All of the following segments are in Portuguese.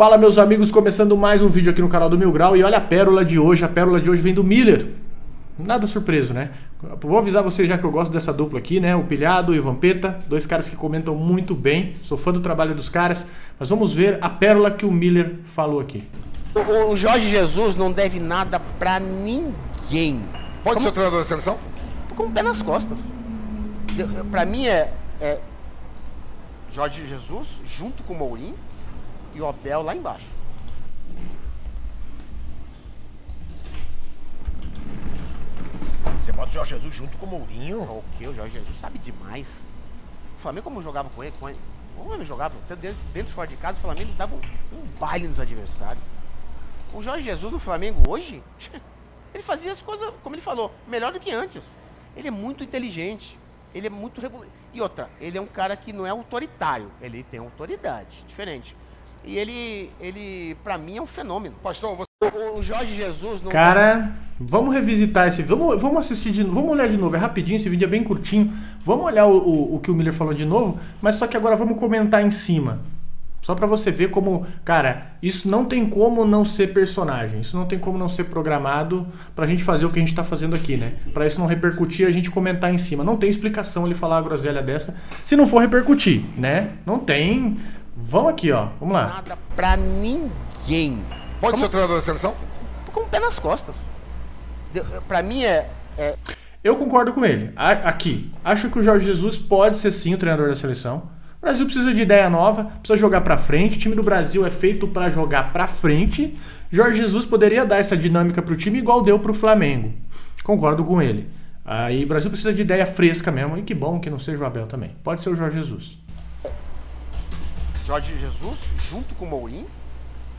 Fala, meus amigos, começando mais um vídeo aqui no canal do Mil Grau. E olha a pérola de hoje. A pérola de hoje vem do Miller. Nada surpreso, né? Vou avisar vocês já que eu gosto dessa dupla aqui, né? O Pilhado e o Vampeta. Dois caras que comentam muito bem. Sou fã do trabalho dos caras. Mas vamos ver a pérola que o Miller falou aqui. O Jorge Jesus não deve nada pra ninguém. Pode ser o treinador da seleção? Com o pé nas costas. Pra mim é Jorge Jesus junto com o Mourinho e o Abel lá embaixo. Você bota o Jorge Jesus junto com o Mourinho? O que? O Jorge Jesus sabe demais. O Flamengo, como jogava com ele, como ele jogava dentro e fora de casa, o Flamengo dava um baile nos adversários. O Jorge Jesus no Flamengo hoje, ele fazia as coisas, como ele falou, melhor do que antes. Ele é muito inteligente, ele é muito e outra, ele é um cara que não é autoritário, ele tem autoridade, diferente. E ele pra mim é um fenômeno. Pastor, você... O Jorge Jesus não... Cara, vamos revisitar esse vídeo. Vamos assistir de novo. Vamos olhar de novo. É rapidinho, esse vídeo é bem curtinho. Vamos olhar o que o Miller falou de novo. Mas só que agora vamos comentar em cima. Só pra você ver como, cara, isso não tem como não ser personagem. Isso não tem como não ser programado pra gente fazer o que a gente tá fazendo aqui, né? Pra isso não repercutir, a gente comentar em cima. Não tem explicação ele falar uma groselha dessa se não for repercutir, né? Não tem... Vamos aqui, ó. Vamos lá. Nada pra ninguém. Pode ser o treinador da seleção? Com o pé nas costas. Pra mim Eu concordo com ele. Aqui. Acho que o Jorge Jesus pode ser sim o treinador da seleção. O Brasil precisa de ideia nova, precisa jogar pra frente. O time do Brasil é feito pra jogar pra frente. Jorge Jesus poderia dar essa dinâmica pro time igual deu pro Flamengo. Concordo com ele. Aí o Brasil precisa de ideia fresca mesmo. E que bom que não seja o Abel também. Pode ser o Jorge Jesus. Jorge Jesus junto com o Mourinho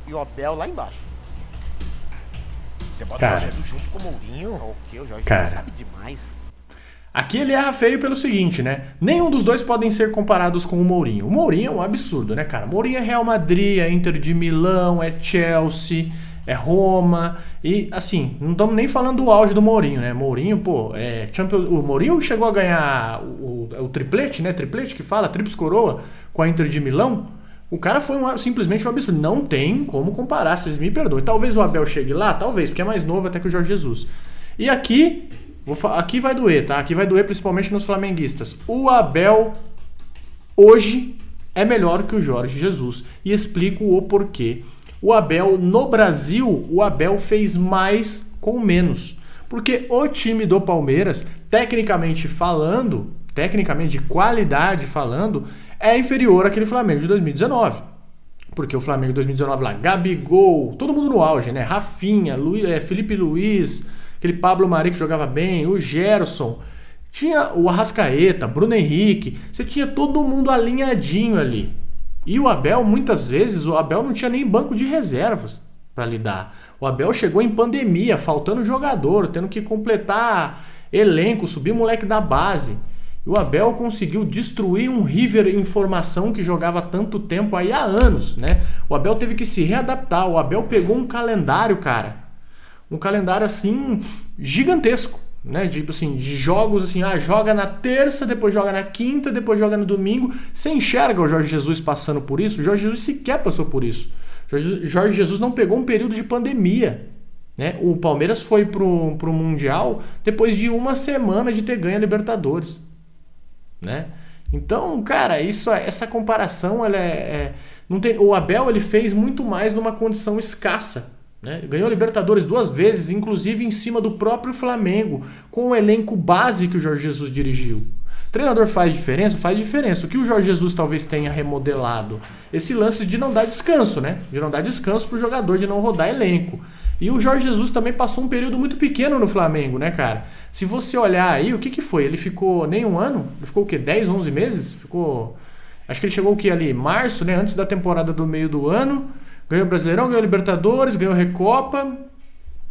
e o Abel lá embaixo. Você bota Cara. o Jorge Jesus junto com o Mourinho? O que? O Jorge Cara. Jesus sabe demais. Aqui ele erra feio pelo seguinte, né? Nenhum dos dois podem ser comparados com o Mourinho. O Mourinho é um absurdo, né, cara? O Mourinho é Real Madrid, é Inter de Milão, é Chelsea, é Roma. E, assim, não estamos nem falando do auge do Mourinho, né? Mourinho, pô, o Mourinho chegou a ganhar o triplete, né? Triplete que fala, tríplice coroa com a Inter de Milão. O cara foi simplesmente um absurdo. Não tem como comparar, vocês me perdoem. Talvez o Abel chegue lá, talvez, porque é mais novo até que o Jorge Jesus. E aqui... Aqui vai doer, tá? Aqui vai doer principalmente nos flamenguistas. O Abel hoje é melhor que o Jorge Jesus. E explico o porquê. O Abel, no Brasil, o Abel fez mais com menos. Porque o time do Palmeiras, tecnicamente falando, tecnicamente de qualidade falando, é inferior àquele Flamengo de 2019. Porque o Flamengo de 2019 lá, Gabigol, todo mundo no auge, né? Rafinha, Felipe Luiz... Aquele Pablo Mari que jogava bem, o Gerson, tinha o Arrascaeta, Bruno Henrique, você tinha todo mundo alinhadinho ali. E o Abel, muitas vezes, o Abel não tinha nem banco de reservas para lidar. O Abel chegou em pandemia, faltando jogador, tendo que completar elenco, subir moleque da base. E o Abel conseguiu destruir um River em formação que jogava tanto tempo aí há anos, né? O Abel teve que se readaptar, o Abel pegou um calendário, cara. Um calendário assim gigantesco, né? Tipo assim, de jogos assim, joga na terça, depois joga na quinta, depois joga no domingo. Você enxerga o Jorge Jesus passando por isso? O Jorge Jesus sequer passou por isso. Jorge Jesus não pegou um período de pandemia, né? O Palmeiras foi pro Mundial depois de uma semana de ter ganho a Libertadores, né? Então, cara, essa comparação, ela não tem. O Abel ele fez muito mais numa condição escassa. Né? Ganhou a Libertadores 2 vezes, inclusive em cima do próprio Flamengo, com o elenco base que o Jorge Jesus dirigiu. Treinador faz diferença? Faz diferença. O que o Jorge Jesus talvez tenha remodelado? Esse lance de não dar descanso, né? De não dar descanso pro jogador, de não rodar elenco. E o Jorge Jesus também passou um período muito pequeno no Flamengo, né, cara? Se você olhar aí, o que foi? Ele ficou nem um ano? Ele ficou o quê? 10, 11 meses? Ficou... Acho que ele chegou o quê ali? Março, né? Antes da temporada do meio do ano. Ganhou o Brasileirão, ganhou a Libertadores, ganhou a Recopa.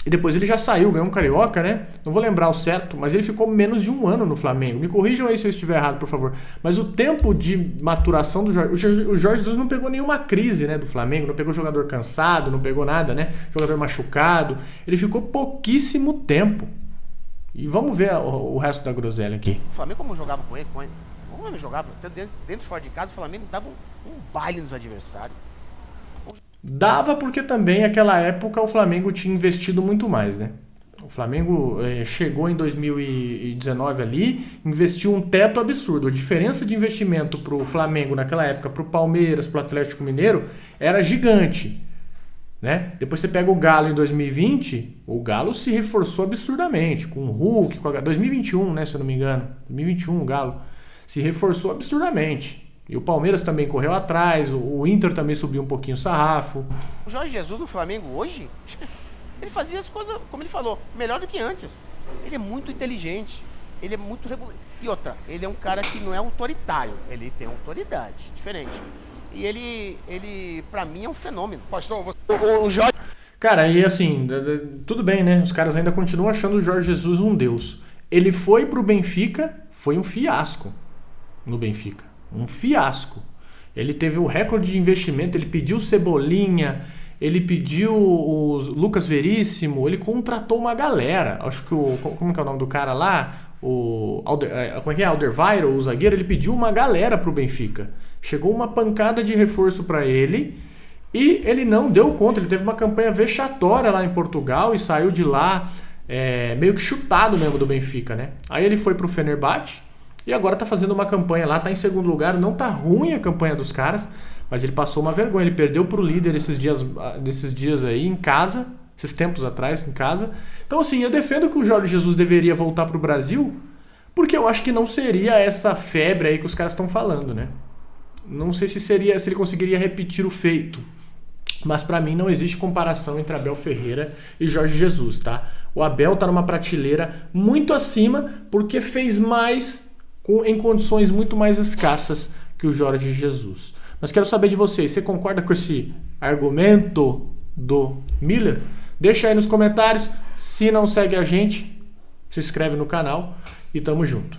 E depois ele já saiu, ganhou um Carioca, né? Não vou lembrar o certo, mas ele ficou menos de um ano no Flamengo. Me corrijam aí se eu estiver errado, por favor. Mas o tempo de maturação do Jorge... O Jorge Jesus não pegou nenhuma crise, né, do Flamengo. Não pegou jogador cansado, não pegou nada, né? Jogador machucado. Ele ficou pouquíssimo tempo. E vamos ver o resto da groselha aqui. O Flamengo, como jogava com ele, como ele jogava dentro e fora de casa, o Flamengo dava um baile nos adversários. Dava porque também naquela época o Flamengo tinha investido muito mais, né? O Flamengo chegou em 2019 ali, investiu um teto absurdo. A diferença de investimento para o Flamengo naquela época, para o Palmeiras, para o Atlético Mineiro, era gigante. Né? Depois você pega o Galo em 2020, o Galo se reforçou absurdamente, com o Hulk, com 2021, né, se eu não me engano. 2021 o Galo se reforçou absurdamente. E o Palmeiras também correu atrás, o Inter também subiu um pouquinho o sarrafo. O Jorge Jesus do Flamengo hoje, ele fazia as coisas, como ele falou, melhor do que antes. Ele é muito inteligente, ele é muito... E outra, ele é um cara que não é autoritário, ele tem autoridade, diferente. E ele pra mim, é um fenômeno. Pastor, você... O Jorge... Cara, e assim, tudo bem, né? Os caras ainda continuam achando o Jorge Jesus um deus. Ele foi pro Benfica, foi um fiasco no Benfica. Um fiasco. Ele teve o recorde de investimento, ele pediu Cebolinha, ele pediu o Lucas Veríssimo, ele contratou uma galera. Acho que como que é o nome do cara lá? Como é que é? Alderweireld, o zagueiro, ele pediu uma galera pro Benfica. Chegou uma pancada de reforço para ele e ele não deu conta. Ele teve uma campanha vexatória lá em Portugal e saiu de lá meio que chutado mesmo do Benfica, né? Aí ele foi pro Fenerbahçe e agora tá fazendo uma campanha lá, tá em segundo lugar. Não tá ruim a campanha dos caras, mas ele passou uma vergonha. Ele perdeu pro líder esses dias aí em casa, esses tempos atrás em casa. Então assim, eu defendo que o Jorge Jesus deveria voltar pro Brasil, porque eu acho que não seria essa febre aí que os caras estão falando, né? Não sei se ele conseguiria repetir o feito. Mas pra mim não existe comparação entre Abel Ferreira e Jorge Jesus, tá? O Abel tá numa prateleira muito acima porque fez mais em condições muito mais escassas que o Jorge Jesus. Mas quero saber de vocês, você concorda com esse argumento do Miller? Deixa aí nos comentários. Se não segue a gente, se inscreve no canal e tamo junto.